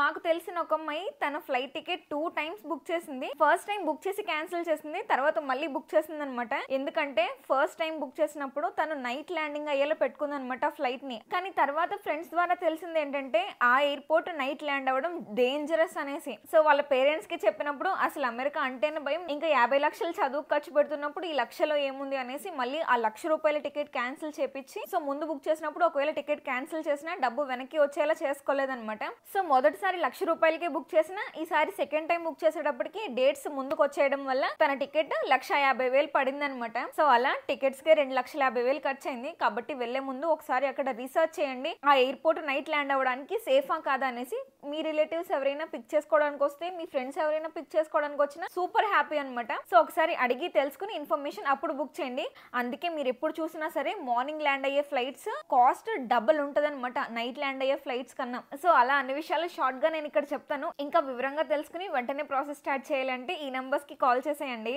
మాకు తెలిసిన ఒక అమ్మాయి తన ఫ్లైట్ టికెట్ 2 టైమ్స్ బుక్ చేసింది. ఫస్ట్ టైం బుక్ చేసి క్యాన్సిల్ చేసింది, తర్వాత మళ్ళీ బుక్ చేసింది అనమాట. ఎందుకంటే ఫస్ట్ టైం బుక్ చేసినప్పుడు తను నైట్ ల్యాండింగ్ అయ్యేలా పెట్టుకుంది అనమాట ఫ్లైట్ ని. కానీ తర్వాత ఫ్రెండ్స్ ద్వారా తెలిసింది ఏంటంటే ఆ ఎయిర్పోర్ట్ నైట్ ల్యాండ్ అవ్వడం డేంజరస్ అనేసి. సో వాళ్ళ పేరెంట్స్ కి చెప్పినప్పుడు అసలు అమెరికా అంటేనే భయం, ఇంకా 50 లక్షలు చదువు ఖర్చు పెడుతున్నప్పుడు ఈ లక్షలో ఏముంది అనేసి మళ్ళీ ఆ ₹1,00,000 టికెట్ క్యాన్సిల్ చేపించి, సో ముందు బుక్ చేసినప్పుడు ఒకవేళ టికెట్ క్యాన్సిల్ చేసినా డబ్బు వెనక్కి వచ్చేలా చేసుకోలేదన్నమాట. సో మొదటిసారి ₹1,00,000కే బుక్ చేసిన, ఈసారి సెకండ్ టైం బుక్ చేసేటప్పటికి డేట్స్ ముందుకు వచ్చేయడం వల్ల తన టికెట్ 1,50,000 పడింది అనమాట. సో అలా టికెట్స్ కి 2,50,000 ఖర్చు అయింది. కాబట్టి వెళ్లే ముందు ఒకసారి అక్కడ రీసెర్చ్ చేయండి, ఆ ఎయిర్పోర్ట్ నైట్ ల్యాండ్ అవ్వడానికి సేఫా కాదా అనేసి. మీ రిలేటివ్స్ ఎవరైనా పిక్ చేసుకోవడానికి వస్తే, మీ ఫ్రెండ్స్ ఎవరైనా పిక్ చేసుకోవడానికి వచ్చినా సూపర్ హ్యాపీ అనమాట. సో ఒకసారి అడిగి తెలుసుకుని ఇన్ఫర్మేషన్ అప్పుడు బుక్ చేయండి. అందుకే మీరు ఎప్పుడు చూసినా సరే మార్నింగ్ ల్యాండ్ అయ్యే ఫ్లైట్స్ కాస్ట్ డబుల్ ఉంటది అనమాట నైట్ ల్యాండ్ అయ్యే ఫ్లైట్స్ కన్నా. సో అలా అన్ని విషయాలు షార్ట్ గా నేను ఇక్కడ చెప్తాను. ఇంకా వివరంగా తెలుసుకుని వెంటనే ప్రాసెస్ స్టార్ట్ చేయాలంటే ఈ నంబర్స్ కి కాల్ చేసేయండి.